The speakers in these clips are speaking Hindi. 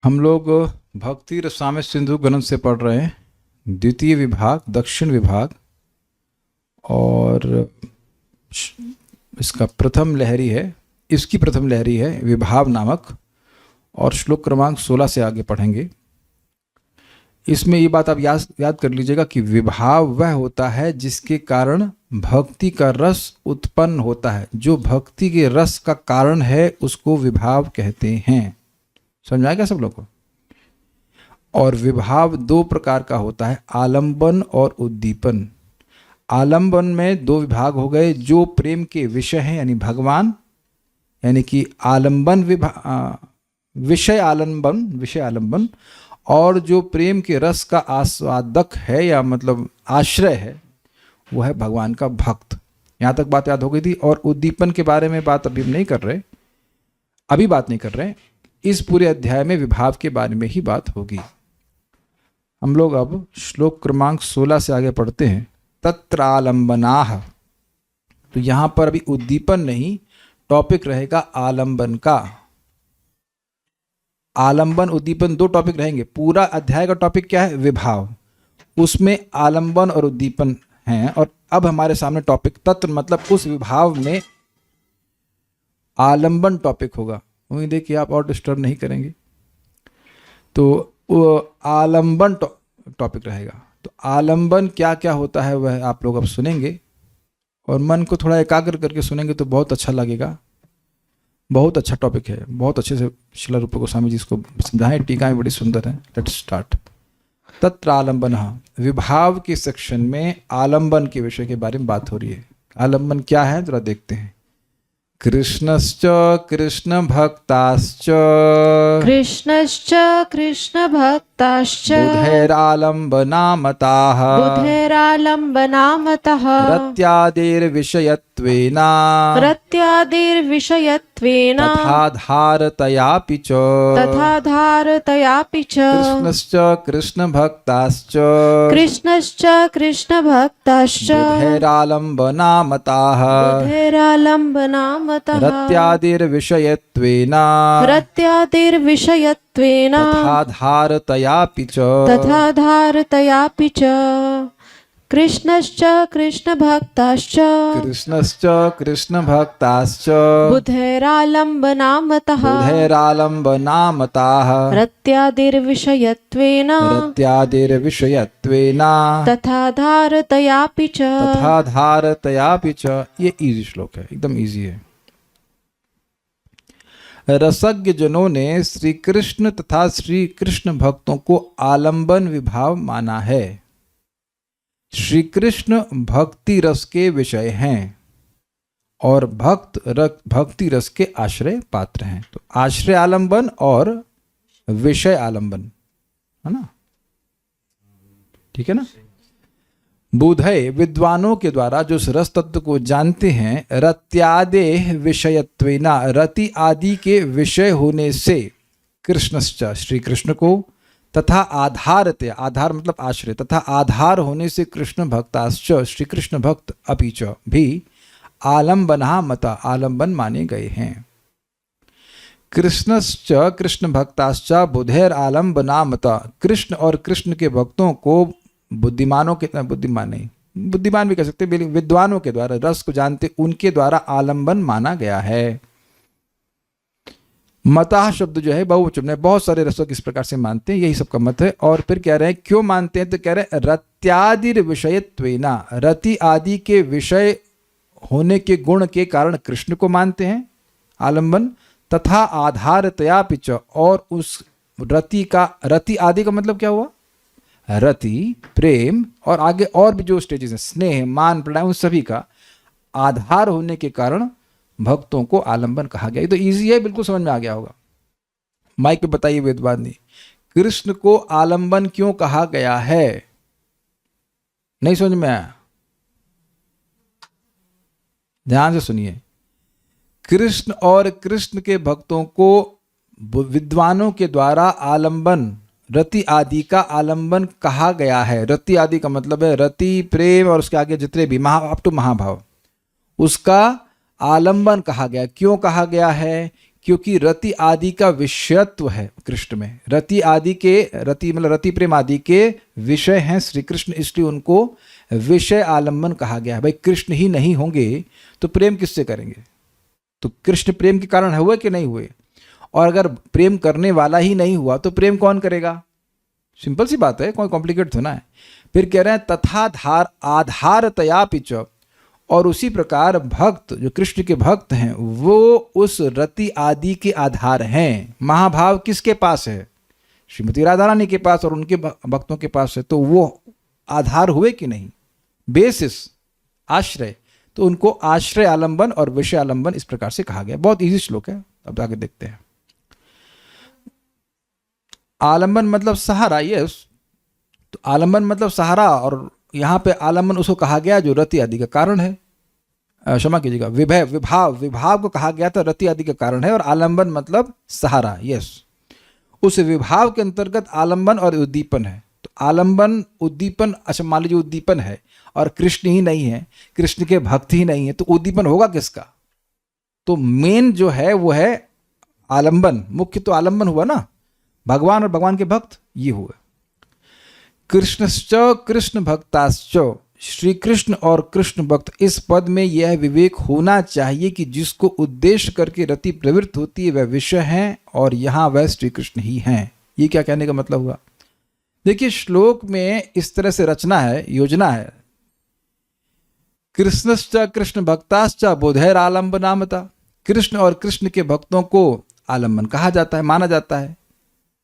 हम लोग भक्ति रसामृत सिंधु ग्रंथ से पढ़ रहे हैं, द्वितीय विभाग दक्षिण विभाग, और इसका प्रथम लहरी है, इसकी प्रथम लहरी है विभाव नामक, और श्लोक क्रमांक 16 से आगे पढ़ेंगे। इसमें ये बात आप याद कर लीजिएगा कि विभाव वह होता है जिसके कारण भक्ति का रस उत्पन्न होता है। जो भक्ति के रस का कारण है उसको विभाव कहते हैं। समझ आएगा सब लोग को? और विभाव दो प्रकार का होता है, आलंबन और उद्दीपन। आलंबन में दो विभाग हो गए, जो प्रेम के विषय हैं यानी भगवान, यानी कि आलंबन विषय आलंबन, और जो प्रेम के रस का आस्वादक है या मतलब आश्रय है वो है भगवान का भक्त। यहाँ तक बात याद हो गई थी। और उद्दीपन के बारे में बात अभी नहीं कर रहे। इस पूरे अध्याय में विभाव के बारे में ही बात होगी। हम लोग अब श्लोक क्रमांक 16 से आगे पढ़ते हैं। तत्र आलंबनाः, तो यहाँ पर अभी उद्दीपन नहीं, टॉपिक रहेगा आलंबन का। आलंबन उद्दीपन दो टॉपिक रहेंगे। पूरा अध्याय का टॉपिक क्या है? विभाव। उसमें आलंबन और उद्दीपन हैं। और अब हमारे सामने टॉपिक तत्र, मतलब उस विभाव में आलंबन टॉपिक होगा। उम्मीद है कि आप और डिस्टर्ब नहीं करेंगे। तो आलंबन टॉपिक रहेगा। तो आलंबन क्या क्या होता है वह आप लोग अब सुनेंगे, और मन को थोड़ा एकाग्र करके सुनेंगे तो बहुत अच्छा लगेगा। बहुत अच्छा टॉपिक है, बहुत अच्छे से श्रील रूप गोस्वामी जी इसको समझाएं, टीकाएं बड़ी सुंदर हैं। Let's start. तत्र आलंबनः, विभाव के सेक्शन में आलंबन के विषय के बारे में बात हो रही है। आलंबन क्या है जरा देखते हैं। कृष्णश्च कृष्ण भक्ताश्च बुधैरालम्बनामताः रत्यादिर्विषयत्वेन तथा धारतयापि च कृष्णश्च कृष्ण भक्ताश्च बुधैरालम्बनामताः रत्यादिर्विषयत्वेन तथा धारतयापि च कृष्णश्च कृष्ण भक्ताश्च बुधैरालम्बनामताः रत्यादिर्विषयत्वेन तथा धारतयापि च। ये इजी श्लोक है, एकदम इजी है। रसज्ञ जनों ने श्री कृष्ण तथा श्री कृष्ण भक्तों को आलंबन विभाव माना है। श्री कृष्ण भक्ति रस के विषय हैं और भक्ति रस के आश्रय पात्र हैं। तो आश्रय आलंबन और विषय आलंबन, है ना? ठीक है ना? बुधय, विद्वानों के द्वारा जो रस तत्व को जानते हैं, रत्यादेह विषयत्वेना, रति आदि के विषय होने से, कृष्णश्च श्री कृष्ण को, तथा आधारते, आधार मतलब आश्रय, तथा आधार होने से कृष्ण भक्ताश्च श्री कृष्ण भक्त अपीच भी आलंबना मता, आलंबन माने गए हैं। कृष्णश्च कृष्ण भक्ताश्च बुधैर आलंबना मता, कृष्ण और कृष्ण के भक्तों को बुद्धिमानों के, बुद्धिमान नहीं, बुद्धिमान भी कह सकते, विद्वानों के द्वारा, रस को जानते उनके द्वारा आलंबन माना गया है। मता शब्द जो है बहुवचन में, बहुत सारे रसों इस प्रकार से मानते हैं, यही सबका मत है। और फिर कह रहे हैं क्यों मानते हैं, तो कह रहे हैं रत्यादिर विषयत्वेना, रति आदि के विषय होने के गुण के कारण कृष्ण को मानते हैं आलंबन, तथा आधारतयापि च, और उस रति का, रति आदि का मतलब क्या हुआ? रति प्रेम, और आगे और भी जो स्टेजेस हैं, स्नेह मान प्रणय, उन सभी का आधार होने के कारण भक्तों को आलंबन कहा गया। ये तो इजी है, बिल्कुल समझ में आ गया होगा। माइक पे बताइए वेदवादी, कृष्ण को आलंबन क्यों कहा गया है? नहीं समझ में आया? ध्यान से सुनिए। कृष्ण और कृष्ण के भक्तों को विद्वानों के द्वारा आलंबन, रति आदि का आलंबन कहा गया है। रति आदि का मतलब है रति प्रेम और उसके आगे जितने भी अप टू महाभाव, उसका आलंबन कहा गया। क्यों कहा गया है? क्योंकि रति आदि का विषयत्व है कृष्ण में। रति आदि के, रति मतलब रति प्रेम आदि के विषय हैं श्री कृष्ण, इसलिए उनको विषय आलम्बन कहा गया है। भाई कृष्ण ही नहीं होंगे तो प्रेम किससे करेंगे? तो कृष्ण प्रेम के कारण हुए कि नहीं हुए? और अगर प्रेम करने वाला ही नहीं हुआ तो प्रेम कौन करेगा? सिंपल सी बात है, कोई कॉम्प्लिकेट थोड़ा है। फिर कह रहे हैं तथा धार आधारतया पिच, और उसी प्रकार भक्त जो कृष्ण के भक्त हैं वो उस रति आदि के आधार हैं। महाभाव किसके पास है? श्रीमती राधा रानी के पास और उनके भक्तों के पास है। तो वो आधार हुए कि नहीं? बेसिस, आश्रय। तो उनको आश्रय आलंबन और विषय आलंबन इस प्रकार से कहा गया। बहुत इजी श्लोक है, अब आगे देखते हैं। आलंबन मतलब सहारा, यस। तो आलंबन मतलब सहारा, और यहाँ पे आलंबन उसको कहा गया जो रति आदि का कारण है। क्षमा कीजिएगा, विभाव को कहा गया था रति आदि का कारण है, और आलंबन मतलब सहारा, यस। उस विभाव के अंतर्गत आलंबन और उद्दीपन है। तो आलंबन उद्दीपन, अच्छा मान लीजिए उद्दीपन है और कृष्ण ही नहीं है, कृष्ण के भक्त ही नहीं है, तो उद्दीपन होगा किसका? तो मेन जो है वो है आलंबन। मुख्य तो आलंबन हुआ ना, भगवान और भगवान के भक्त ये हुए। कृष्णश्च कृष्ण भक्ताश्च, श्री कृष्ण और कृष्ण भक्त, इस पद में यह विवेक होना चाहिए कि जिसको उद्देश्य करके रति प्रवृत्त होती है वह विषय हैं और यहाँ वह श्री कृष्ण ही हैं। ये क्या कहने का मतलब हुआ? देखिए श्लोक में इस तरह से रचना है, योजना है। कृष्णश्च कृष्ण भक्ताश्च बोधैर आलम्बनामता, कृष्ण और कृष्ण के भक्तों को आलम्बन कहा जाता है, माना जाता है।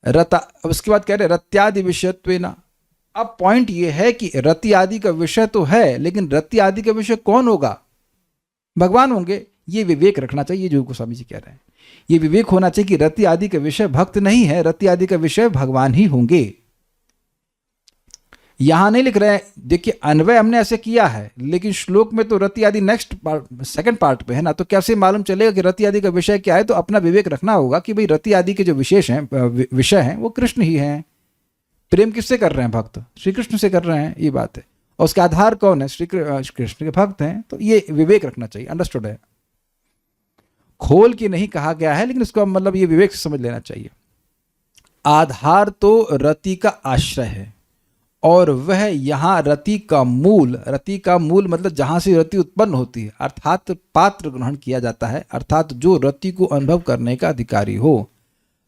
रता, अब उसके बाद कह रहे रत्यादि विषयत्वेना। अब पॉइंट ये है कि रति आदि का विषय तो है, लेकिन रति आदि का विषय कौन होगा? भगवान होंगे। ये विवेक रखना चाहिए जो गोस्वामी जी कह रहे हैं। ये विवेक होना चाहिए कि रति आदि का विषय भक्त नहीं है, रति आदि का विषय भगवान ही होंगे। यहां नहीं लिख रहे हैं, देखिए अन्वय हमने ऐसे किया है, लेकिन श्लोक में तो रति आदि नेक्स्ट पार्ट, सेकंड पार्ट पे है ना, तो कैसे मालूम चलेगा कि रति आदि का विषय क्या है? तो अपना विवेक रखना होगा कि भाई रति आदि के जो विशेष हैं, विषय हैं, वो कृष्ण ही हैं। प्रेम किससे कर रहे हैं भक्त? श्री कृष्ण से कर रहे हैं, ये बात है। और उसका आधार कौन है? श्री कृष्ण के भक्त हैं। तो ये विवेक रखना चाहिए, अंडरस्टूड है। खोल के नहीं कहा गया है, लेकिन इसको मतलब ये विवेक से समझ लेना चाहिए। आधार तो रति का आश्रय है, और वह यहाँ रति का मूल, रति का मूल मतलब जहां से रति उत्पन्न होती है, अर्थात पात्र ग्रहण किया जाता है, अर्थात जो रति को अनुभव करने का अधिकारी हो।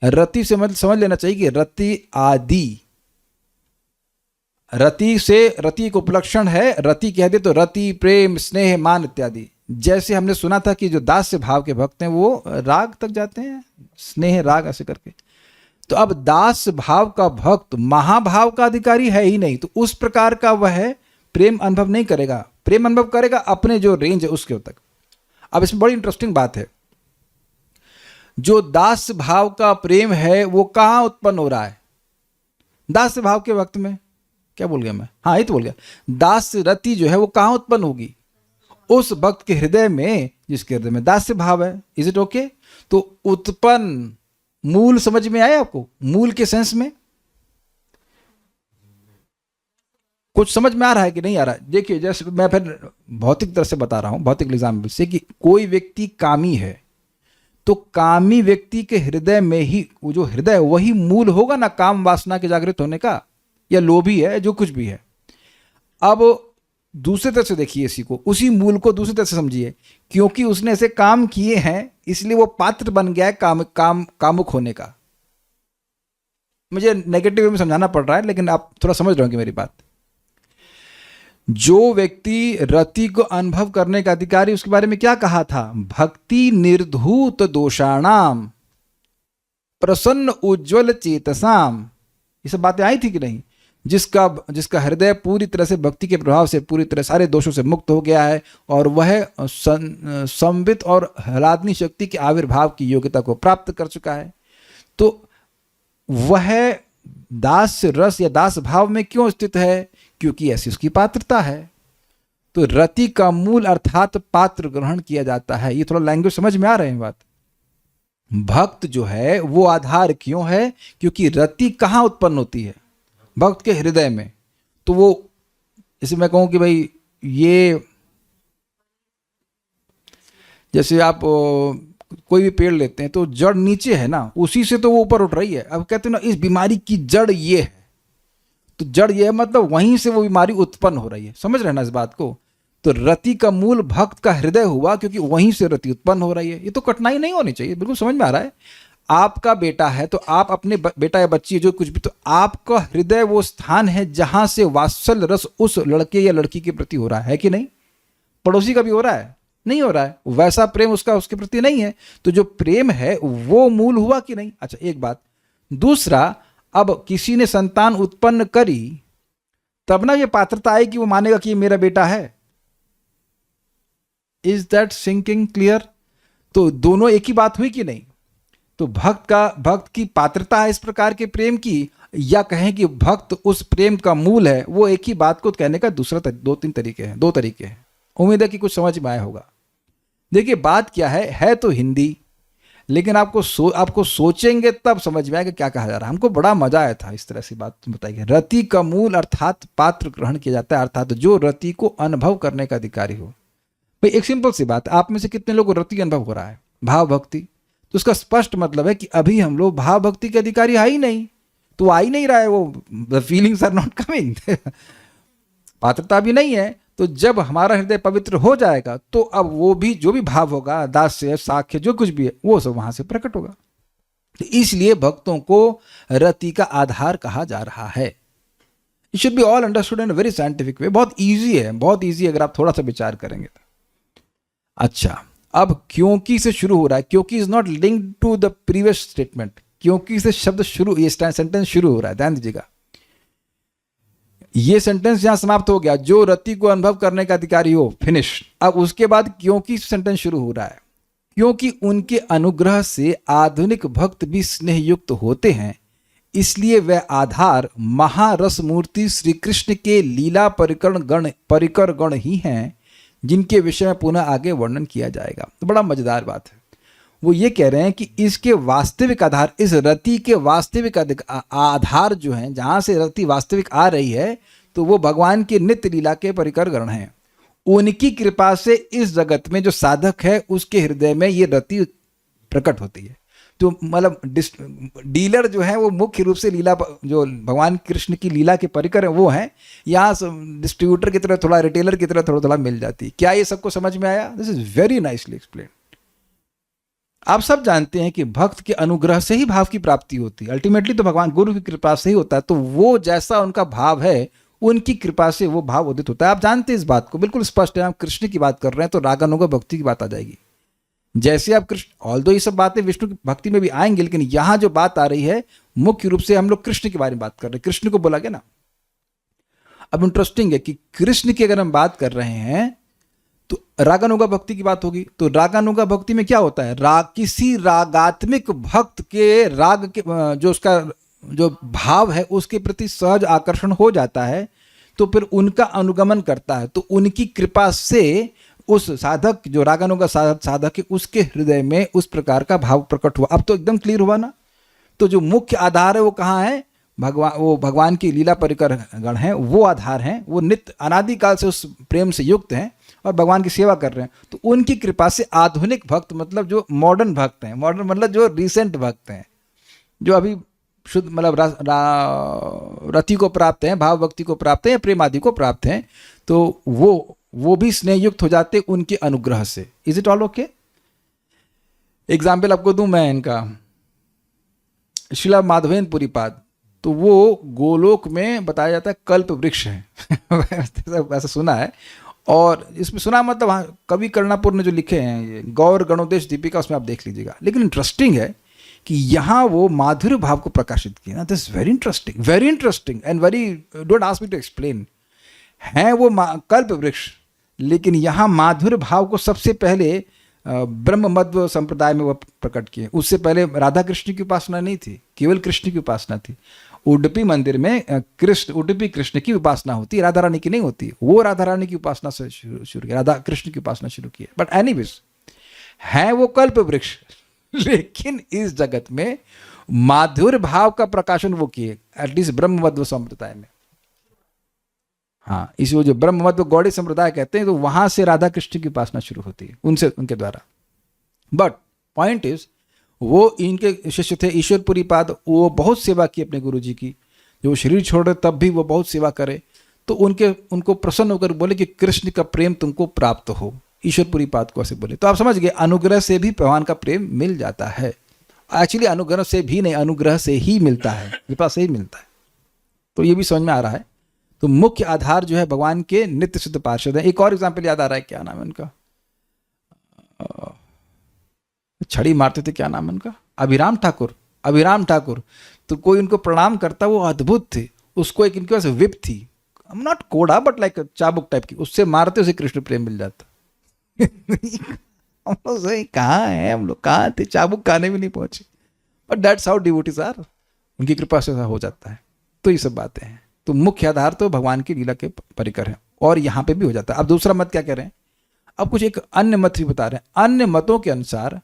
रति से मतलब समझ लेना चाहिए कि रति आदि, रति से रति को उपलक्षण है। रति कह दे तो रति, प्रेम, स्नेह, मान इत्यादि। जैसे हमने सुना था कि जो दास्य भाव के भक्त हैं वो राग तक जाते हैं, स्नेह राग ऐसे करके। तो अब दास भाव का भक्त महाभाव का अधिकारी है ही नहीं, तो उस प्रकार का वह प्रेम अनुभव नहीं करेगा। प्रेम अनुभव करेगा अपने जो रेंज है उसके तक। अब इसमें बड़ी इंटरेस्टिंग बात है, जो दास भाव का प्रेम है वो कहां उत्पन्न हो रहा है? दास भाव के वक्त में, क्या बोल गया मैं? हाँ ये तो बोल गया। दास रति जो है वो कहां उत्पन्न होगी? उस भक्त के हृदय में, जिसके हृदय में दास्य भाव है। Is it okay? तो उत्पन्न मूल समझ में आया आपको? मूल के सेंस में कुछ समझ में आ रहा है कि नहीं आ रहा है? देखिए जैसे मैं फिर भौतिक तरह से बता रहा हूं, भौतिक एग्जाम्पल से, कि कोई व्यक्ति कामी है, तो कामी व्यक्ति के हृदय में ही, वो जो हृदय वही मूल होगा ना काम वासना के जागृत होने का, या लोभी है, जो कुछ भी है। अब दूसरी तरह से देखिए इसी को, उसी मूल को दूसरी तरह से समझिए। क्योंकि उसने ऐसे काम किए हैं इसलिए वो पात्र बन गया है कामुक होने का। मुझे नेगेटिव वे में समझाना पड़ रहा है, लेकिन आप थोड़ा समझ रहे होंगे मेरी बात। जो व्यक्ति रति को अनुभव करने का अधिकारी, उसके बारे में क्या कहा था? भक्ति निर्धूत दोषाणाम प्रसन्न उज्ज्वल चेतसाम। ये सब बातें आई थी कि नहीं? जिसका हृदय पूरी तरह से भक्ति के प्रभाव से पूरी तरह सारे दोषों से मुक्त हो गया है, और वह संवित और ह्लादनी शक्ति के आविर्भाव की योग्यता को प्राप्त कर चुका है, तो वह दास रस या दास भाव में क्यों स्थित है? क्योंकि ऐसी उसकी पात्रता है। तो रति का मूल अर्थात पात्र ग्रहण किया जाता है। ये थोड़ा लैंग्वेज समझ में आ रहे हैं बात? भक्त जो है वो आधार क्यों है? क्योंकि रति कहाँ उत्पन्न होती है? भक्त के हृदय में। तो वो, जैसे मैं कहूं कि भाई ये, जैसे आप कोई भी पेड़ लेते हैं तो जड़ नीचे है ना, उसी से तो वो ऊपर उठ रही है। अब कहते हैं ना इस बीमारी की जड़ ये है, तो जड़ ये है मतलब वहीं से वो बीमारी उत्पन्न हो रही है। समझ रहे हैं ना इस बात को? तो रति का मूल भक्त का हृदय हुआ, क्योंकि वहीं से रति उत्पन्न हो रही है। ये तो कठिनाई नहीं होनी चाहिए, बिल्कुल समझ में आ रहा है। आपका बेटा है तो आप अपने बेटा या बच्ची है जो कुछ भी, तो आपका हृदय वो स्थान है जहां से वात्सल्य रस उस लड़के या लड़की के प्रति हो रहा है कि नहीं? पड़ोसी का भी हो रहा है? नहीं हो रहा है। वैसा प्रेम उसका उसके प्रति नहीं है। तो जो प्रेम है वो मूल हुआ कि नहीं? अच्छा, एक बात। दूसरा, अब किसी ने संतान उत्पन्न करी तब ना ये पात्रता आई कि वो मानेगा कि ये मेरा बेटा है। Is that sinking clear? तो दोनों एक ही बात हुई कि नहीं? तो भक्त की पात्रता है इस प्रकार के प्रेम की, या कहें कि भक्त उस प्रेम का मूल है, वो एक ही बात को कहने का दो तरीके हैं। उम्मीद है कि कुछ समझ में आया होगा। देखिए बात क्या है तो हिंदी, लेकिन आपको सोचेंगे तब समझ में आएगा क्या कहा जा रहा है। हमको बड़ा मजा आया था इस तरह से बात बताई गई। रति का मूल अर्थात पात्र ग्रहण किया जाता है, अर्थात जो रति को अनुभव करने का अधिकारी हो। भाई एक सिंपल सी बात, आप में से कितने लोगों को रति अनुभव हो रहा है, भाव भक्ति? तो उसका स्पष्ट मतलब है कि अभी हम लोग भाव भक्ति के अधिकारी है ही नहीं, तो आ ही नहीं रहा है, वो the feelings are not coming, पात्रता भी नहीं है। तो जब हमारा हृदय पवित्र हो जाएगा तो अब वो भी जो भी भाव होगा, दास्य साख्य जो कुछ भी है, वो सब वहां से प्रकट होगा। तो इसलिए भक्तों को रति का आधार कहा जा रहा है। It should be all understood in very scientific way. बहुत ईजी है, बहुत ईजी अगर आप थोड़ा सा विचार करेंगे तो। अच्छा, अब क्योंकि से शुरू हो रहा है। क्योंकि is not linked to the previous statement. क्योंकि से शब्द शुरू, ये सेंटेंस शुरू हो रहा है, ध्यान दीजिएगा। ये सेंटेंस यहां समाप्त हो गया, जो रति को अनुभव करने का अधिकारी हो, फिनिश। अब उसके बाद क्योंकि सेंटेंस शुरू हो रहा है। क्योंकि उनके अनुग्रह से आधुनिक भक्त भी स्नेह युक्त होते हैं, इसलिए वह आधार महारस मूर्ति श्री कृष्ण के लीला परिकर गण ही हैं, जिनके विषय में पुनः आगे वर्णन किया जाएगा। तो बड़ा मजेदार बात है। वो ये कह रहे हैं कि इसके वास्तविक आधार, इस रति के वास्तविक आधार जो हैं, जहां से रति वास्तविक आ रही है, तो वो भगवान की नित्य लीला के परिकर गण हैं। उनकी कृपा से इस जगत में जो साधक है उसके हृदय में ये रति प्रकट होती है। तो मतलब डीलर जो है वो मुख्य रूप से लीला, जो भगवान कृष्ण की लीला के परिकर है वो हैं। यहाँ डिस्ट्रीब्यूटर की तरह थोड़ा, रिटेलर की तरह थोड़ा थोड़ा मिल जाती है। क्या ये सबको समझ में आया? This is very nicely explain. आप सब जानते हैं कि भक्त के अनुग्रह से ही भाव की प्राप्ति होती है। अल्टीमेटली तो भगवान गुरु की कृपा से ही होता है। तो वो जैसा उनका भाव है, उनकी कृपा से वो भाव उदित होता है। आप जानते हैं इस बात को, बिल्कुल स्पष्ट है। हम कृष्ण की बात कर रहे हैं तो रागानुगा भक्ति की बात आ जाएगी। जैसे आप कृष्ण, ऑल्दो ये सब बातें विष्णु की भक्ति में भी आएंगे, लेकिन यहां जो बात आ रही है मुख्य रूप से हम लोग कृष्ण के बारे में बात कर रहे हैं। कृष्ण को बोला गया ना। अब इंटरेस्टिंग है कि कृष्ण की अगर हम बात कर रहे हैं तो रागानुगा भक्ति की बात होगी। तो रागानुगा भक्ति में क्या होता है? किसी रागात्मिक भक्त के राग के जो उसका जो भाव है उसके प्रति सहज आकर्षण हो जाता है, तो फिर उनका अनुगमन करता है। तो उनकी कृपा से उस साधक, जो रागानुगा साधक है, उसके हृदय में उस प्रकार का भाव प्रकट हुआ। अब तो एकदम क्लियर हुआ ना। तो जो मुख्य आधार है वो कहाँ है? भगवान की लीला परिकर गण है, वो आधार हैं। वो नित्य अनादिकाल से उस प्रेम से युक्त हैं और भगवान की सेवा कर रहे हैं। तो उनकी कृपा से आधुनिक भक्त, मतलब जो मॉडर्न भक्त हैं, मॉडर्न मतलब जो रिसेंट भक्त हैं, जो अभी शुद्ध मतलब रति को प्राप्त हैं, भाव भक्ति को प्राप्त हैं या प्रेम आदि को प्राप्त हैं, तो वो भी स्नेह युक्त हो जाते उनके अनुग्रह से। Is it all okay? Example आपको दूं मैं इनका, श्रीला माधवेंद्र पुरीपाद, तो वो गोलोक में बताया जाता है कल्प वृक्ष है। ऐसा सुना है। और इसमें सुना मतलब वहाँ कवि कर्णापुर ने जो लिखे हैं, ये गौर गणोदेश दीपिका, उसमें आप देख लीजिएगा। लेकिन इंटरेस्टिंग है कि यहाँ वो माधुर्य भाव को प्रकाशित किया ना। This very interesting and very, don't ask me to explain. है वो कल्प वृक्ष, लेकिन यहाँ माधुर्य भाव को सबसे पहले ब्रह्म मध्व संप्रदाय में वो प्रकट किए। उससे पहले राधा कृष्ण की उपासना नहीं थी, केवल कृष्ण की उपासना थी। उडुपी मंदिर में उडुपी कृष्ण की उपासना होती है, राधा रानी की नहीं होती। वो राधा रानी की उपासना से शुरू किया, राधा कृष्ण की उपासना शुरू की। बट एनीवेज, है वो कल्प वृक्ष, लेकिन इस जगत में माधुर्य भाव का प्रकाशन वो किए, एटलीस्ट ब्रह्म मध्व संप्रदाय में। हाँ, इस वो जो ब्रह्म मध्व गौड़ी संप्रदाय कहते हैं, तो वहां से राधा कृष्ण की उपासना शुरू होती है, उनके द्वारा। बट पॉइंट इज वो इनके शिष्य थे ईश्वरपुरी पाद, वो बहुत सेवा की अपने गुरु जी की, जो शरीर छोड़ रहे तब भी वो बहुत सेवा करे, तो उनको प्रसन्न होकर बोले कि कृष्ण का प्रेम तुमको प्राप्त हो, ईश्वरपुरी पाद को ऐसे बोले। तो आप समझ गए, अनुग्रह से भी भगवान का प्रेम मिल जाता है। एक्चुअली अनुग्रह से भी नहीं, अनुग्रह से ही मिलता है, कृपा से ही मिलता है। तो ये भी समझ में आ रहा है। तो मुख्य आधार जो है भगवान के नित्य सिद्ध पार्षद है। एक और एग्जाम्पल याद आ रहा है, क्या नाम है उनका, छड़ी मारते थे, क्या नाम है उनका, अभिराम ठाकुर। अभिराम ठाकुर, तो कोई उनको प्रणाम करता, वो अद्भुत थे। उसको एक इनके पास विप थी, नॉट कोड़ा बट लाइक चाबुक टाइप की, उससे मारते उसे कृष्ण प्रेम मिल जाता। हम लोग सही कहाँ है, हम लोग कहाँ थे, चाबुक खाने भी नहीं पहुंचे, but that's how devotees are, उनकी कृपा से हो जाता है। तो ये सब बातें हैं। तो मुख्य आधार तो भगवान की लीला के परिकर है, और यहाँ पे भी हो जाता है। अब दूसरा मत क्या कह रहे हैं, अब कुछ एक अन्य मत भी बता रहे हैं। अन्य मतों के अनुसार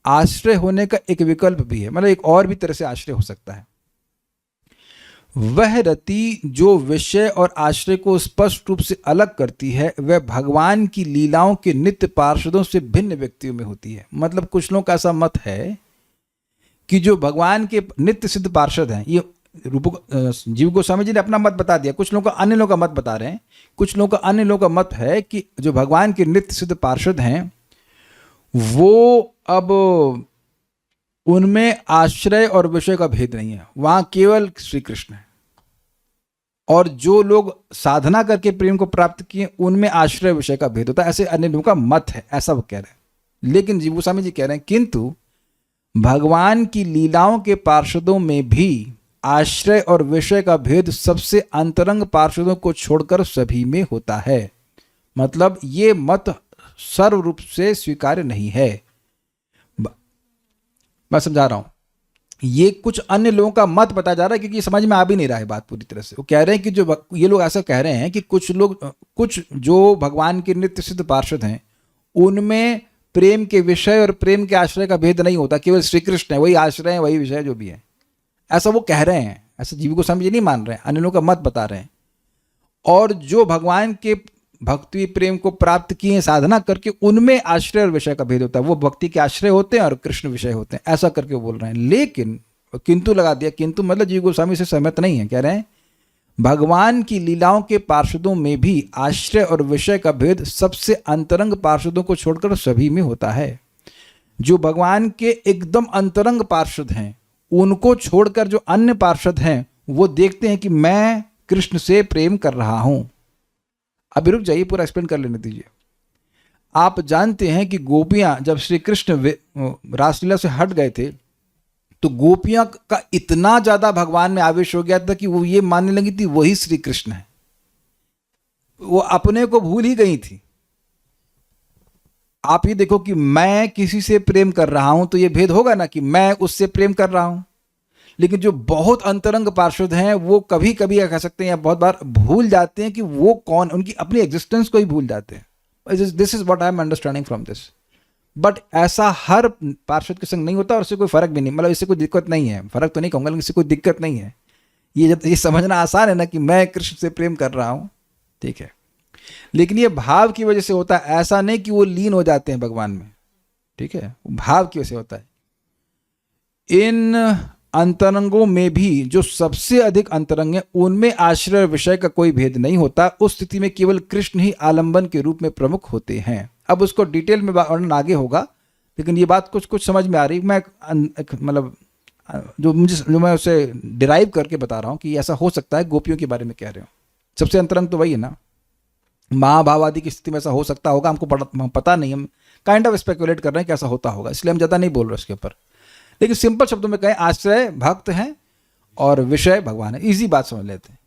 आश्रय होने का एक विकल्प भी है, मतलब एक और भी तरह से आश्रय हो सकता है। वह रति जो विषय और आश्रय को स्पष्ट रूप से अलग करती है, वह भगवान की लीलाओं के नित्य पार्षदों से भिन्न व्यक्तियों में होती है। मतलब कुछ लोगों का ऐसा मत है कि जो भगवान के नित्य सिद्ध पार्षद हैं, ये जीव गोस्वामी जी ने अपना मत बता दिया, कुछ लोगों का अन्य लोगों का मत बता रहे हैं। कुछ लोगों का अन्य लोगों का मत है कि जो भगवान के नित्य सिद्ध पार्षद हैं, वो अब उनमें आश्रय और विषय का भेद नहीं है, वहां केवल श्री कृष्ण है। और जो लोग साधना करके प्रेम को प्राप्त किए, उनमें आश्रय विषय का भेद होता है। ऐसे अन्य लोगों का मत है, ऐसा वो कह रहे हैं। लेकिन जीव गोस्वामी जी कह रहे हैं किंतु भगवान की लीलाओं के पार्षदों में भी आश्रय और विषय का भेद सबसे अंतरंग पार्षदों को छोड़कर सभी में होता है। मतलब ये मत सर्व रूप से स्वीकार्य नहीं है। मैं समझा रहा हूं, ये कुछ अन्य लोगों का मत बताया जा रहा है, क्योंकि ये समझ में आ भी नहीं रहा है बात पूरी तरह से। वो कह रहे हैं कि जो ये लोग ऐसा कह रहे हैं कि कुछ जो भगवान के नित्य सिद्ध पार्षद हैं, उनमें प्रेम के विषय और प्रेम के आश्रय का भेद नहीं होता, केवल श्री कृष्ण है, वही आश्रय है, वही विषय जो भी है, ऐसा वो कह रहे हैं। ऐसा जीव गोस्वामी जी नहीं मान रहे हैं, अन्य लोगों का मत बता रहे हैं। और जो भगवान के भक्ति प्रेम को प्राप्त किए साधना करके, उनमें आश्रय और विषय का भेद होता है। वो भक्ति के आश्रय होते हैं और कृष्ण विषय होते हैं, ऐसा करके बोल रहे हैं। लेकिन किंतु लगा दिया, किंतु मतलब जीव गोस्वामी से सहमत नहीं है। कह रहे हैं भगवान की लीलाओं के पार्षदों में भी आश्रय और विषय का भेद सबसे अंतरंग पार्षदों को छोड़कर सभी में होता है। जो भगवान के एकदम अंतरंग पार्षद हैं, उनको छोड़कर जो अन्य पार्षद हैं, वो देखते हैं कि मैं कृष्ण से प्रेम कर रहा हूं। अभी रुक जाइए, पूरा एक्सप्लेन कर लेने दीजिए। आप जानते हैं कि गोपियां जब श्री कृष्ण रासलीला से हट गए थे, तो गोपियां का इतना ज्यादा भगवान में आवेश हो गया था कि वो ये मानने लगी थी वही श्री कृष्ण है। वो अपने को भूल ही गई थी। आप ये देखो कि मैं किसी से प्रेम कर रहा हूं, तो ये भेद होगा ना कि मैं उससे प्रेम कर रहा हूं। लेकिन जो बहुत अंतरंग पार्षद हैं, वो कभी कभी कह सकते हैं या बहुत बार भूल जाते हैं कि वो कौन, उनकी अपनी एग्जिस्टेंस को ही भूल जाते हैं। This is what I am understanding from this. But ऐसा हर पार्षद के संग नहीं होता, और इससे कोई फर्क भी नहीं, मतलब इससे कोई दिक्कत नहीं है। फर्क तो नहीं कहूंगा, लेकिन इससे कोई दिक्कत नहीं है। ये समझना आसान है ना कि मैं कृष्ण से प्रेम कर रहा हूं, ठीक है। लेकिन ये भाव की वजह से होता है, ऐसा नहीं कि वो लीन हो जाते हैं भगवान में, ठीक है। भाव की वजह से होता है। इन अंतरंगों में भी जो सबसे अधिक अंतरंग है, उनमें आश्रय विषय का कोई भेद नहीं होता। उस स्थिति में केवल कृष्ण ही आलंबन के रूप में प्रमुख होते हैं। अब उसको डिटेल में वर्णन आगे होगा, लेकिन ये बात कुछ समझ में आ रही। मैं मतलब जो मैं उसे डिराइव करके बता रहा हूँ कि ऐसा हो सकता है। गोपियों के बारे में कह रहे हो, सबसे अंतरंग तो वही है ना। महाभाव आदि की स्थिति में ऐसा हो सकता होगा, हमको पता नहीं, हम काइंड ऑफ स्पेकुलेट कर रहे हैं कि ऐसा होता होगा, इसलिए हम ज़्यादा नहीं बोल रहे उसके ऊपर। लेकिन सिंपल शब्दों में कहें, आश्रय भक्त हैं और विषय भगवान है, इजी बात समझ लेते हैं।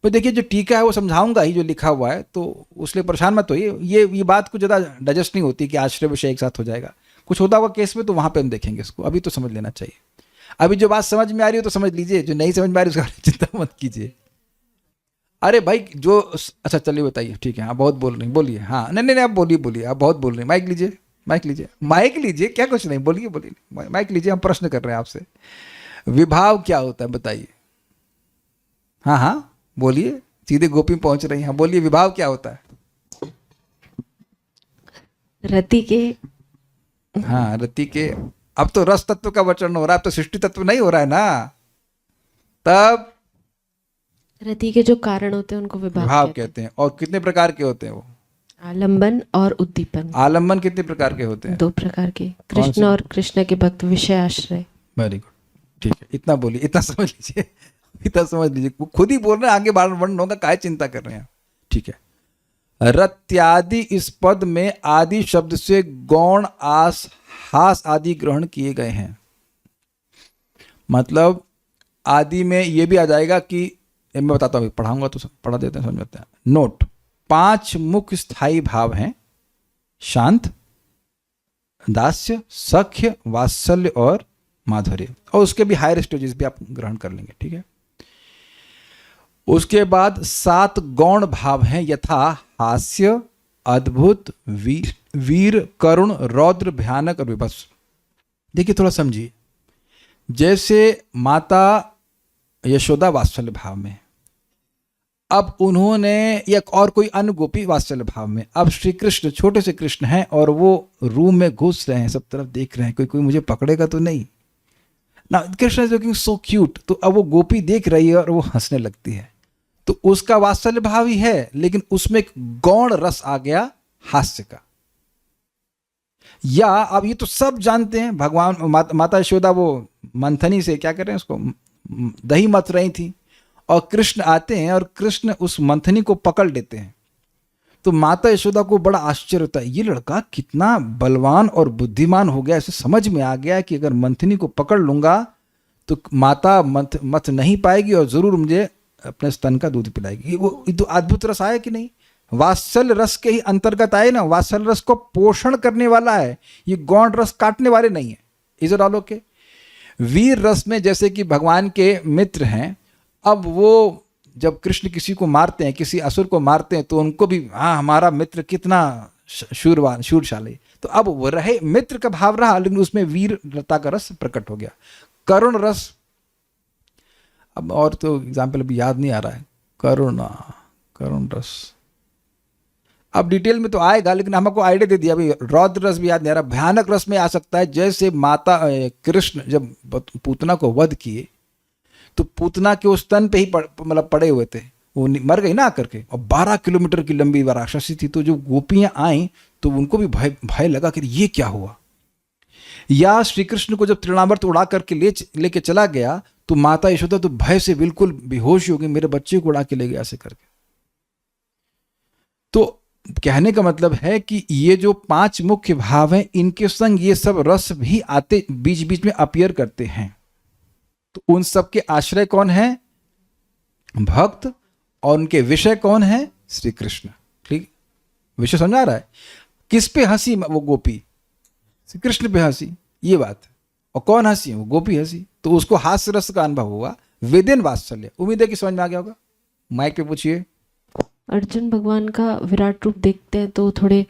पर देखिए, जो टीका है वो समझाऊंगा ही, जो लिखा हुआ है, तो उसलिए परेशान मत होइए। ये बात कुछ ज़्यादा डाइजेस्ट नहीं होती कि आश्रय विषय एक साथ हो जाएगा। कुछ होता हुआ केस में तो वहाँ पे हम देखेंगे इसको, अभी तो समझ लेना चाहिए। अभी जो बात समझ में आ रही है तो समझ लीजिए, जो नहीं समझ में आ रही है उसका चिंता मत कीजिए। अरे भाई जो, अच्छा चलिए बताइए, ठीक है। हाँ बहुत बोल रही, बोलिए। हाँ नहीं आप बोलिए, आप बहुत बोल रहे हैं। माइक लीजिए, क्या कुछ नहीं, बोलिए माइक लीजिए। हम प्रश्न कर रहे हैं आपसे, विभाव क्या होता है बताइए। हाँ बोलिए, सीधे गोपी पहुंच रही हैं। बोलिए, विभाव क्या होता है? रति के, हाँ रति के अब तो रस तत्व का वर्णन हो रहा है, अब तो सृष्टि तत्व नहीं हो रहा है ना। तब रति के जो कारण होते हैं उनको विभाव कहते हैं। और कितने प्रकार के होते हैं वो? आलंबन और उद्दीपन, आलम्बन कितने प्रकार के होते हैं? 2 प्रकार के। कौन से? कृष्ण और कृष्ण के भक्त विषय आश्रय। वेरी गुड, ठीक है, इतना बोलिए, इतना समझ लीजिए, इतना समझ लीजिए। वो खुद ही बोल रहे हैं, आगे वर्णन होगा, काहे चिंता कर रहे हैं? ठीक है। रत्यादि इस पद में आदि शब्द से गौण, आस, हास आदि ग्रहण किए गए हैं। मतलब आदि में ये भी आ जाएगा कि, मैं बताता हूँ, पढ़ाऊंगा तो पढ़ा देते हैं, समझ में। नोट, 5 मुख्य स्थायी भाव हैं: शांत, दास्य, सख्य, वात्सल्य और माधुर्य। और उसके भी हायर स्टेजेस भी आप ग्रहण कर लेंगे, ठीक है। उसके बाद 7 गौण भाव हैं, यथा हास्य, अद्भुत, वीर, करुण, रौद्र, भयानक और विभत्स। देखिए, थोड़ा समझिए। जैसे माता यशोदा वात्सल्य भाव में, अब उन्होंने, या और कोई अन्य गोपी वात्सल्य भाव में, अब श्री कृष्ण, छोटे से कृष्ण हैं और वो रूम में घुस रहे हैं, सब तरफ देख रहे हैं, कोई मुझे पकड़ेगा तो नहीं ना। Krishna is looking so cute. तो अब वो गोपी देख रही है और वो हंसने लगती है, तो उसका वात्सल्य भाव ही है, लेकिन उसमें एक गौण रस आ गया हास्य का। या अब ये तो सब जानते हैं, भगवान माता यशोदा वो मंथनी से क्या कर रहे हैं, उसको दही मथ रही थी, और कृष्ण आते हैं और कृष्ण उस मंथनी को पकड़ लेते हैं। तो माता यशोदा को बड़ा आश्चर्य होता है, ये लड़का कितना बलवान और बुद्धिमान हो गया। ऐसे समझ में आ गया कि अगर मंथनी को पकड़ लूंगा तो माता मथ नहीं पाएगी और जरूर मुझे अपने स्तन का दूध पिलाएगी। वो तो अद्भुत रस आया कि नहीं? वात्सल्य रस के ही अंतर्गत आए ना। वात्सल्य रस को पोषण करने वाला है, ये गौण रस काटने वाले नहीं है। Is it all okay? वीर रस में जैसे कि भगवान के मित्र हैं, अब वो जब कृष्ण किसी को मारते हैं, किसी असुर को मारते हैं, तो उनको भी, हाँ हमारा मित्र कितना शूरवान, शूरशाली। तो अब वो रहे, मित्र का भाव रहा, लेकिन उसमें वीरता का रस प्रकट हो गया। करुण रस, अब और तो एग्जाम्पल अभी याद नहीं आ रहा है। करुण रस अब डिटेल में तो आएगा, लेकिन हमको आइडिया दे दिया। अभी रौद्र रस भी याद नहीं आ रहा। भयानक रस में आ सकता है, जैसे माता कृष्ण जब पूतना को वध किए, तो पूतना के उस तन पे ही मतलब पड़े हुए थे, वो मर गई ना आकर के, और 12 किलोमीटर की लंबी राक्षसी थी। तो जो गोपियां आई तो उनको भी भय लगा कि ये क्या हुआ। या श्री कृष्ण को जब तृणावर्त उड़ा करके लेके चला गया, तो माता यशोदा तो भय से बिल्कुल बेहोश हो गई, मेरे बच्चे को उड़ा के ले गया ऐसे करके। तो कहने का मतलब है कि ये जो 5 मुख्य भाव हैं, इनके संग ये सब रस भी आते, बीच बीच में अपीयर करते हैं। तो उन सब के आश्रय कौन है? भक्त। और उनके विषय कौन है? श्री कृष्ण। ठीक, विषय समझ आ रहा है? किस पे हंसी वो गोपी? श्री कृष्ण पे हंसी, ये बात है। और कौन हंसी? वो गोपी हंसी। तो उसको हास्य रस का अनुभव हुआ विद इन वात्सल्य। उम्मीद है कि समझ में आ गया होगा। माइक पे पूछिए। अर्जुन भगवान का विराट रूप देखते हैं तो थोड़े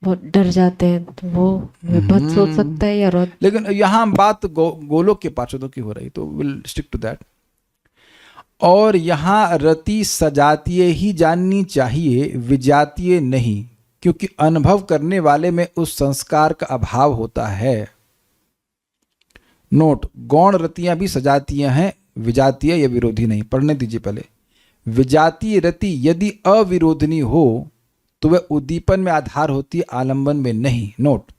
बहुत डर जाते हैं, तो वो विभत्स हो सकता है या रौद्र। लेकिन यहाँ बात गोलोक के पार्षदों की हो रही, तो विल स्टिक टू दैट। और यहाँ रति सजातीय ही जाननी चाहिए, विजातीय नहीं, क्योंकि अनुभव करने वाले में उस संस्कार का अभाव होता है। नोट, गौण रतियां भी सजातीय हैं, विजातीय या विरोधी नहीं। पढ़ने दीजिए पहले। विजातीय रति यदि अविरोधनी हो तो वह उद्दीपन में आधार होती है, आलंबन में नहीं। नोट,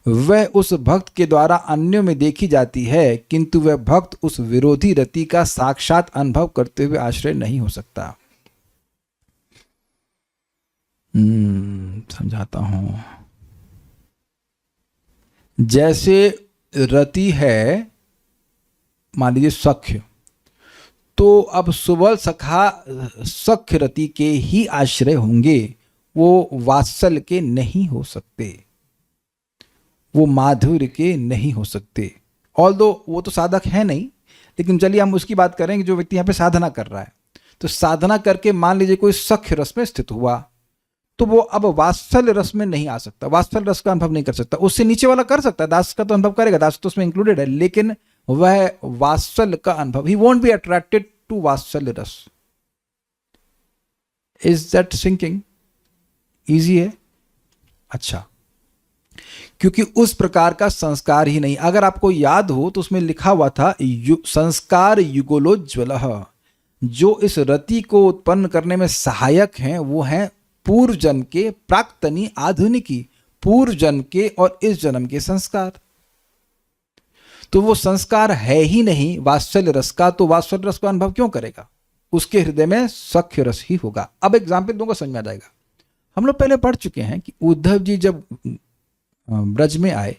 वह उस भक्त के द्वारा अन्यों में देखी जाती है, किंतु वह भक्त उस विरोधी रति का साक्षात अनुभव करते हुए आश्रय नहीं हो सकता। समझाता हूं। जैसे रति है, मान लीजिए सख्य, तो अब सुबल सखा सख्य रति के ही आश्रय होंगे, वो वात्सल के नहीं हो सकते, वो माधुर्य के नहीं हो सकते। ऑल्दो वो तो साधक है नहीं, लेकिन चलिए हम उसकी बात करेंगे जो व्यक्ति यहाँ पे साधना कर रहा है। तो साधना करके मान लीजिए कोई सख्य रस में स्थित हुआ, तो वो अब वात्सल्य रस में नहीं आ सकता, वात्सल्य रस का अनुभव नहीं कर सकता। उससे नीचे वाला कर सकता है, दास का तो अनुभव करेगा, दास तो उसमें इंक्लूडेड है, लेकिन वह वात्सल्य का अनुभव, he won't be attracted to वात्सल्य रस। Is that sinking? इजी है? अच्छा, क्योंकि उस प्रकार का संस्कार ही नहीं। अगर आपको याद हो तो उसमें लिखा हुआ था संस्कार युगलोज्ज्वल, जो इस रति को उत्पन्न करने में सहायक हैं वो हैं पूर्व जन्म के प्राक्तनी आधुनिकी, पूर्व जन्म के और इस जन्म के संस्कार। तो वो संस्कार है ही नहीं वात्सल्य रस का, तो वात्सल्य रस का अनुभव क्यों करेगा? उसके हृदय में सख्य रस ही होगा। अब एग्जाम्पल दूंगा, समझ में आ जाएगा। हम लोग पहले पढ़ चुके हैं कि उद्धव जी जब ब्रज में आए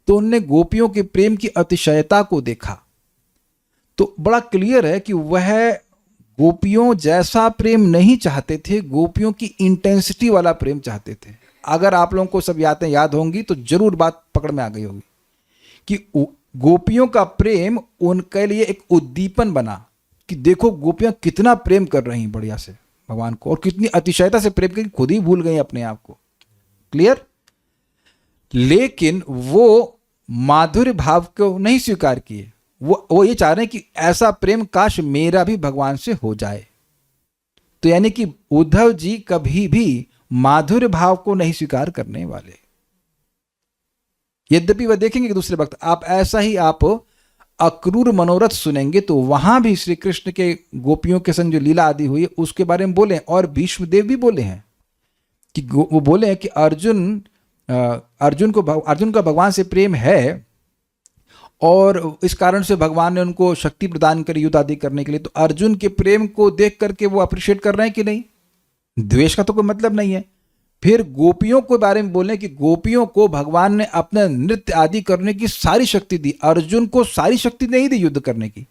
तो उनने गोपियों के प्रेम की अतिशयता को देखा, तो बड़ा क्लियर है कि वह गोपियों जैसा प्रेम नहीं चाहते थे, गोपियों की इंटेंसिटी वाला प्रेम चाहते थे। अगर आप लोगों को सब याद होंगी तो जरूर बात पकड़ में आ गई होगी कि गोपियों का प्रेम उनके लिए एक उद्दीपन बना कि देखो गोपियां कितना प्रेम कर रही हैं बढ़िया से भगवान को, और कितनी अतिशयता से प्रेम करके खुद ही भूल गई अपने आप को। क्लियर? लेकिन वो माधुर्य भाव को नहीं स्वीकार किए। वो ये चाह रहे हैं कि ऐसा प्रेम काश मेरा भी भगवान से हो जाए। तो यानी कि उद्धव जी कभी भी माधुर्य भाव को नहीं स्वीकार करने वाले। यद्यपि वह देखेंगे कि दूसरे वक्त आप ऐसा ही आप अक्रूर मनोरथ सुनेंगे तो वहां भी श्री कृष्ण के गोपियों के संग जो लीला आदि हुई उसके बारे में बोले, और भीष्मदेव भी बोले हैं कि वो बोले हैं कि अर्जुन का भगवान से प्रेम है और इस कारण से भगवान ने उनको शक्ति प्रदान करी युद्ध आदि करने के लिए। तो अर्जुन के प्रेम को देख करके वो अप्रिशिएट कर रहे हैं कि नहीं? द्वेष का तो कोई मतलब नहीं है। फिर गोपियों के बारे में बोले कि गोपियों को भगवान ने अपने नृत्य आदि करने की सारी शक्ति दी, अर्जुन को सारी शक्ति नहीं दी युद्ध करने की।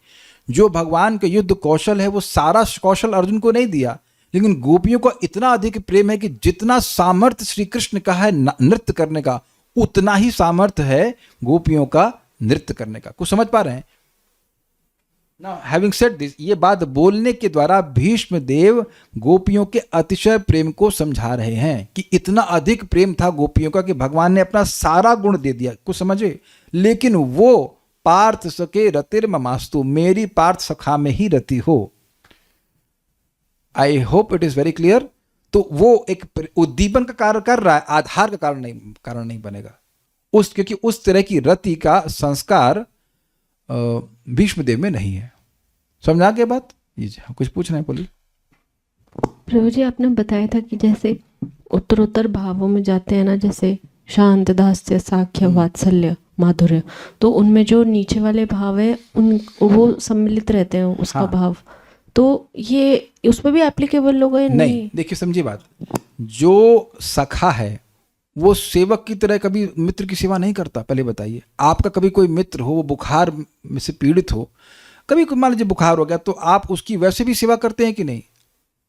जो भगवान का युद्ध कौशल है वो सारा कौशल अर्जुन को नहीं दिया, लेकिन गोपियों को इतना अधिक प्रेम है कि जितना सामर्थ्य श्री कृष्ण का है नृत्य करने का, उतना ही सामर्थ्य है गोपियों का नृत्य करने का। कुछ समझ पा रहे हैं? Now, having said this, ये बात बोलने के द्वारा भीष्म देव गोपियों के अतिशय प्रेम को समझा रहे हैं कि इतना अधिक प्रेम था गोपियों का कि भगवान ने अपना सारा गुण दे दिया। कुछ समझे? लेकिन वो पार्थ सके रतिर ममास्तु, मेरी पार्थ सखा में ही रति हो। I hope it is very clear. तो वो एक उद्दीपन का कार्य कर रहा है, आधार का कारण नहीं बनेगा क्योंकि उस तरह की रति का संस्कार भीष्मदेव में नहीं है। समझा के बात? जी कुछ पूछना है, बोलिए। प्रभु जी, आपने बताया था कि जैसे उत्तरोत्तर भावों में जाते हैं ना, जैसे शांत, दास्य, साख्य, वात्सल्य, माधुर्य, तो उनमें जो नीचे वाले भाव है वो सम्मिलित रहते हैं उसका हाँ। भाव, तो ये उसमें भी एप्लीकेबल होगा या नहीं? देखिए समझिए बात, जो सखा है वो सेवक की तरह कभी मित्र की सेवा नहीं करता। पहले बताइए, आपका कभी कोई मित्र हो, वो बुखार में से पीड़ित हो, कभी मान लीजिए बुखार हो गया, तो आप उसकी वैसे भी सेवा करते हैं कि नहीं?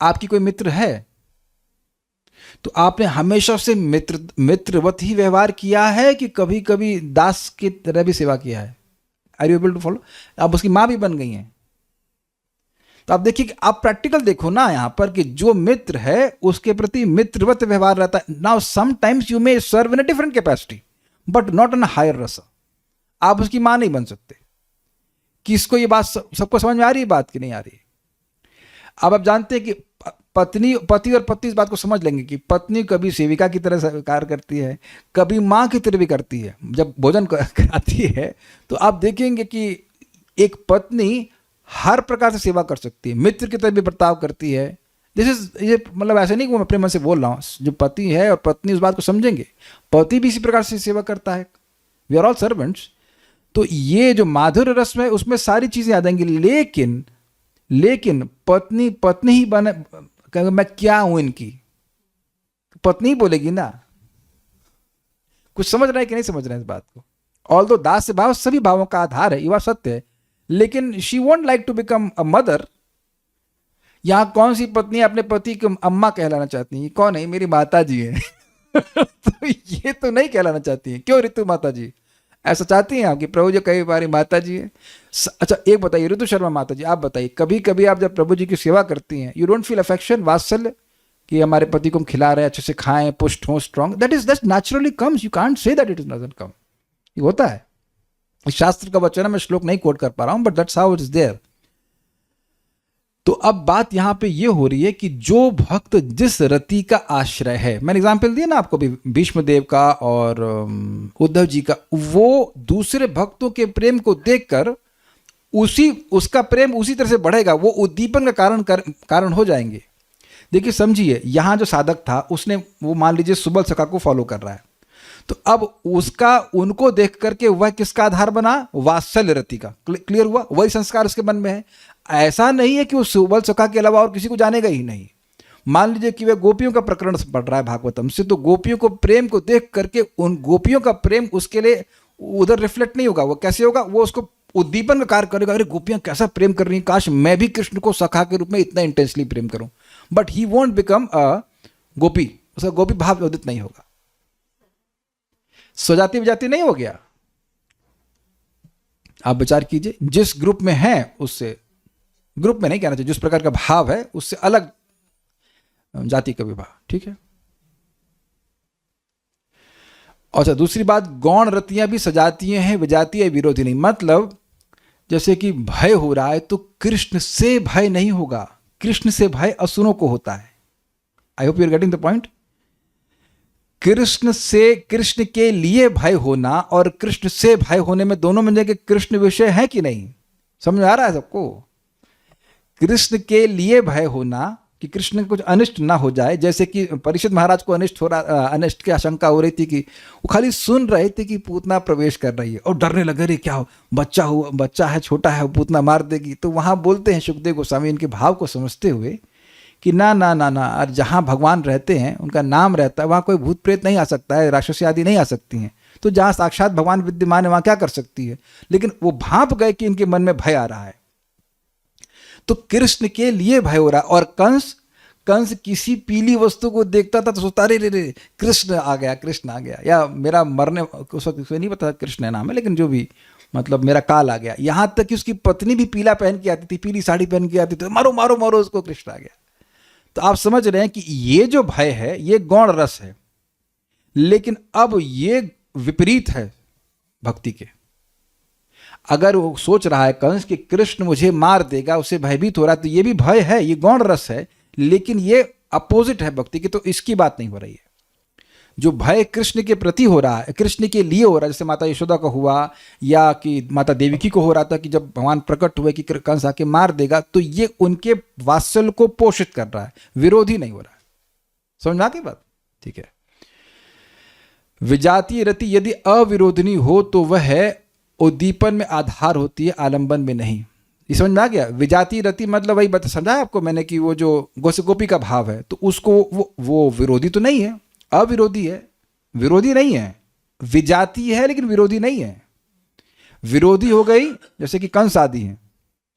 आपकी कोई मित्र है तो आपने हमेशा से मित्रवत ही व्यवहार किया है कि कभी कभी दास की तरह भी सेवा किया है? Are you able to follow? आप उसकी माँ भी बन गई हैं। तो आप देखिए कि आप प्रैक्टिकल देखो ना यहाँ पर कि जो मित्र है उसके प्रति मित्रवत व्यवहार रहता है। Now sometimes you may serve in a different capacity but not in higher रस। आप उसकी मां नहीं बन सकते। किसको ये बात सबको समझ में आ रही है बात कि नहीं आ रही? अब आप जानते हैं कि पति और पत्नी इस बात को समझ लेंगे कि पत्नी कभी सेविका की तरह कार्य करती है, कभी मां की तरह भी करती है। जब भोजन कराती है तो आप देखेंगे कि एक पत्नी हर प्रकार से सेवा कर सकती है, मित्र की तरह भी बर्ताव करती है। ये मतलब ऐसे नहीं कि मैं अपने मन से बोल रहा हूँ। जो पति है और पत्नी उस बात को समझेंगे, पति भी इसी प्रकार से सेवा करता है। We are all servants. तो ये जो माधुर्य रस में उसमें सारी चीजें आ जाएंगी, लेकिन पत्नी ही बने, मैं क्या हूं इनकी, पत्नी ही बोलेगी ना। कुछ समझ रहे हैं कि नहीं समझ रहे हैं इस बात को? ऑल्दो दास भाव सभी भावों का आधार है, ये बात सत्य है, लेकिन she won't like to become a mother. यहां कौन सी पत्नी अपने पति को अम्मा कहलाना चाहती है? कौन है? मेरी माता जी है। तो ये तो नहीं कहलाना चाहती है। क्यों ऋतु माता जी ऐसा चाहती हैं आपकी? प्रभु जी कई बार माता जी है। अच्छा एक बताइए ऋतु शर्मा माता जी, आप बताइए, कभी कभी आप जब प्रभु जी की सेवा करती हैं, यू डोंट फील अफेक्शन, वात्सल्य, कि हमारे पति को हम खिला रहे हैं, अच्छे से खाएं, पुष्ट हो, strong? That naturally comes, you can't say that it is doesn't come. ये होता है, शास्त्र का वचन है, मैं श्लोक नहीं कोट कर पा रहा हूं, but that's how it is there. तो अब बात यहाँ पे ये हो रही है कि जो भक्त जिस रति का आश्रय है, मैंने एग्जाम्पल दिया ना आपको भी भीष्मदेव का और उद्धव जी का, वो दूसरे भक्तों के प्रेम को देखकर उसका प्रेम उसी तरह से बढ़ेगा, वो उद्दीपन का कारण हो जाएंगे। देखिए समझिए, यहाँ जो साधक था उसने वो मान लीजिए सुबल सखा को फॉलो कर रहा है, तो अब उसका उनको देख करके वह किसका आधार बना? वात्सल्य रति का। क्लियर हुआ? वही संस्कार उसके मन में है। ऐसा नहीं है कि वो सुबल सखा के अलावा और किसी को जानेगा ही नहीं। मान लीजिए कि वह गोपियों का प्रकरण पढ़ रहा है भागवतम से, तो गोपियों को प्रेम को देख करके उन गोपियों का प्रेम उसके लिए उधर रिफ्लेक्ट नहीं होगा। वो कैसे होगा? वो उसको उद्दीपन का कार्य करेगा, अरे गोपियां कैसा प्रेम कर रही हैं, काश मैं भी कृष्ण को सखा के रूप में इतना इंटेंसली प्रेम करूं। But he won't become a gopi, उसका गोपी भाव उदित नहीं होगा, स्वजाति विजाति नहीं हो गया। आप विचार कीजिए, जिस ग्रुप में है उससे, ग्रुप में नहीं कहना चाहिए, जिस प्रकार का भाव है उससे अलग जाति का विवाह। ठीक है। अच्छा, दूसरी बात, गौण रतियां भी सजातीय हैं, विजातीय विरोधी नहीं। मतलब जैसे कि भय हो रहा है तो कृष्ण से भय नहीं होगा, कृष्ण से भय असुरों को होता है। I hope you are getting the point. Krishna के लिए भय होना और कृष्ण से भय होने में दोनों में जगह कृष्ण विषय है कि नहीं? समझ में आ रहा है सबको? कृष्ण के लिए भय होना कि कृष्ण को कुछ अनिष्ट ना हो जाए, जैसे कि परीक्षित महाराज को अनिष्ट की आशंका हो रही थी कि वो खाली सुन रहे थे कि पूतना प्रवेश कर रही है और डरने लगे, रे क्या हो, बच्चा है, छोटा है, पूतना मार देगी। तो वहां बोलते हैं सुखदेव गोस्वामी इनके भाव को समझते हुए कि ना ना ना ना, और जहाँ भगवान रहते हैं, उनका नाम रहता है, वहाँ कोई भूत प्रेत नहीं आ सकता है, राक्षसी आदि नहीं आ सकती हैं। तो जहाँ साक्षात भगवान विद्यमान है वहाँ क्या कर सकती है? लेकिन वो भांप गए कि इनके मन में भय आ रहा है, तो कृष्ण के लिए भय हो रहा है। और कंस किसी पीली वस्तु को देखता था तो सोचता, रे रे रे कृष्ण आ गया, कृष्ण आ गया, या मेरा मरने, उस वक्त नहीं पता कृष्ण नाम है, लेकिन जो भी, मतलब मेरा काल आ गया। यहां तक कि उसकी पत्नी भी पीला पहन के आती थी, पीली साड़ी पहन के आती थी, मारो मारो मारो उसको, कृष्ण आ गया। तो आप समझ रहे हैं कि ये जो भय है ये गौण रस है, लेकिन अब ये विपरीत है भक्ति के। अगर वो सोच रहा है कंस कि कृष्ण मुझे मार देगा, उसे भयभीत हो रहा है, तो ये भी भय है, ये गौण रस है, लेकिन ये अपोजिट है भक्ति की। तो इसकी बात नहीं हो रही है। जो भय कृष्ण के प्रति हो रहा है, कृष्ण के लिए हो रहा है, जैसे माता यशोदा का हुआ या कि माता देवकी को हो रहा था कि जब भगवान प्रकट हुए कि कंस आके मार देगा, तो ये उनके वात्सल्य को पोषित कर रहा है, विरोधी नहीं हो रहा है। समझ में आ गई बात? ठीक है। विजातीय रति यदि अविरोधनी हो तो वह उद्दीपन में आधार होती है, आलंबन में नहीं। ये समझ में आ गया? विजातीय रति मतलब वही समझाया आपको मैंने कि वो जो गोपी का भाव है, तो उसको वो विरोधी तो नहीं है, अविरोधी है, विरोधी नहीं है। विजातीय है लेकिन विरोधी नहीं है। विरोधी हो गई जैसे कि कंस आदि है,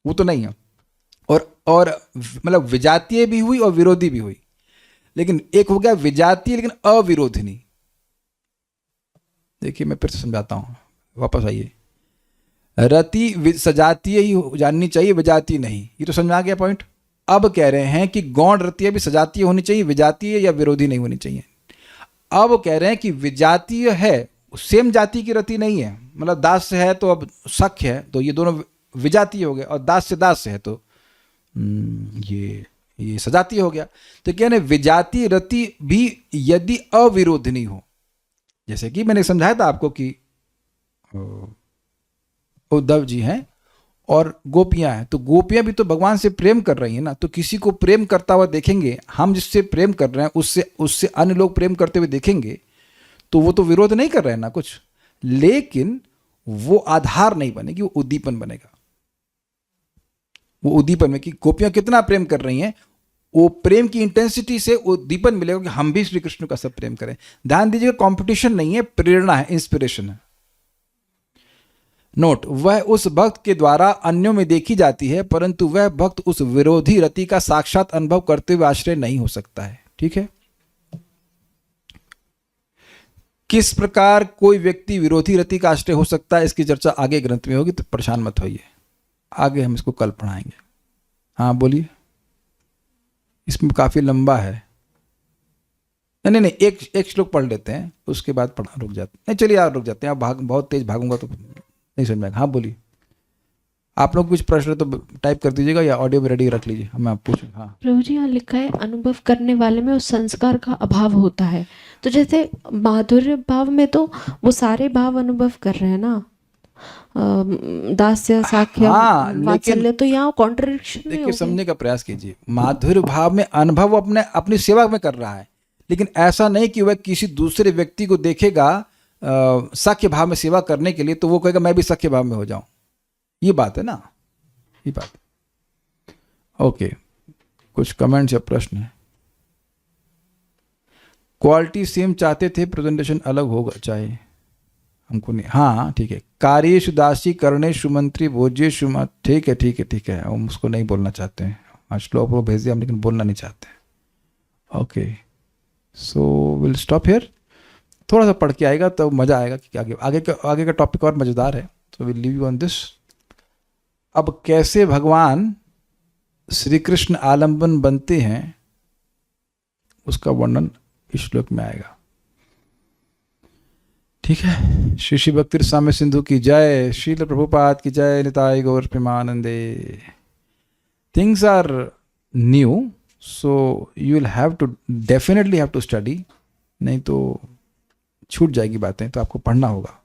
वो तो नहीं है। और मतलब विजातीय भी हुई और विरोधी भी हुई, लेकिन एक हो गया विजातीय लेकिन अविरोधिनी। देखिए मैं फिर से समझाता हूं, वापस आइए। रति सजातीय ही जाननी चाहिए, विजातीय नहीं। ये तो समझ में आ गया पॉइंट। अब कह रहे हैं कि गौण रतियां भी सजातीय होनी चाहिए, विजातीय या विरोधी नहीं होनी चाहिए। अब कह रहे हैं कि विजातीय है, सेम जाति की रति नहीं है, मतलब दास से है तो अब सख्य है, तो ये दोनों विजातीय हो गए, और दास से है तो ये सजातीय हो गया। तो कह रहे विजातीय रति भी यदि अविरोधनी हो, जैसे कि मैंने समझाया था आपको कि उद्धव जी हैं और गोपियां हैं, तो गोपियां भी तो भगवान से प्रेम कर रही हैं ना, तो किसी को प्रेम करता हुआ देखेंगे, हम जिससे प्रेम कर रहे हैं उससे अन्य लोग प्रेम करते हुए देखेंगे, तो वो तो विरोध नहीं कर रहे हैं ना कुछ, लेकिन वो आधार नहीं बनेगी, वो उद्दीपन बनेगा। वो उद्दीपन में कि गोपियां कितना प्रेम कर रही हैं, वो प्रेम की इंटेंसिटी से उद्दीपन मिलेगा कि हम भी श्री कृष्ण का सब प्रेम करें। ध्यान दीजिएगा, कंपटीशन नहीं है, प्रेरणा है, इंस्पिरेशन है। नोट, वह उस भक्त के द्वारा अन्यों में देखी जाती है, परंतु वह भक्त उस विरोधी रति का साक्षात अनुभव करते हुए आश्रय नहीं हो सकता है। ठीक है। किस प्रकार कोई व्यक्ति विरोधी रति का आश्रय हो सकता है, इसकी चर्चा आगे ग्रंथ में होगी, तो परेशान मत होइए, आगे हम इसको कल पढ़ाएंगे। हाँ बोलिए, इसमें काफी लंबा है। नहीं, एक श्लोक पढ़ लेते हैं, उसके बाद पढ़ा रुक जाते हैं। नहीं चलिए यार रुक जाते हैं, आप बहुत तेज भागूंगा तो नहीं समझ में आएगा। हाँ बोलिए, आप लोग कुछ प्रश्न तो टाइप कर दीजिएगा या ऑडियो में रेडी रख लीजिए, हमें आप पूछें। हाँ प्रभु जी यहाँ लिखा है अनुभव करने वाले में उस संस्कार का अभाव होता है। तो जैसे माधुर्य भाव में तो वो सारे भाव अनुभव कर रहे हैं ना, दास्य साख्य हाँ, लेकिन वात्सल्य, तो यहाँ कॉन्ट्रडिक्शन नहीं देखिए होगा। समझने का प्रयास कीजिए। माधुर्य भाव में अनुभव अपने अपनी सेवा में कर रहा है, लेकिन ऐसा नहीं कि वह किसी दूसरे व्यक्ति को देखेगा सख्य भाव में सेवा करने के लिए तो वो कहेगा मैं भी सख्य भाव में हो जाऊं। ये बात है ना, ये बात। ओके, कुछ कमेंट्स या प्रश्न है? क्वालिटी सेम चाहते थे, प्रेजेंटेशन अलग होगा चाहिए हमको नहीं। हाँ ठीक है। कार्येषु दासी कर्णेषु मंत्री भोज्येषु मत, ठीक है ठीक है ठीक है, हम उसको नहीं बोलना चाहते हैं। हाँ श्लोक को भेज दिया हम, लेकिन बोलना नहीं चाहते। Okay, so will stop here. थोड़ा सा पढ़ के आएगा तो मज़ा आएगा कि आगे का टॉपिक और मज़ेदार है। So will leave you on this. अब कैसे भगवान श्री कृष्ण आलम्बन बनते हैं उसका वर्णन इस श्लोक में आएगा। ठीक है। श्री श्री भक्ति रसामृत सिंधु की जय, श्रील प्रभुपाद की जय, निताय गौर प्रेमानंदे। Things are new, so you will have to definitely have to study, नहीं तो छूट जाएगी बातें, तो आपको पढ़ना होगा।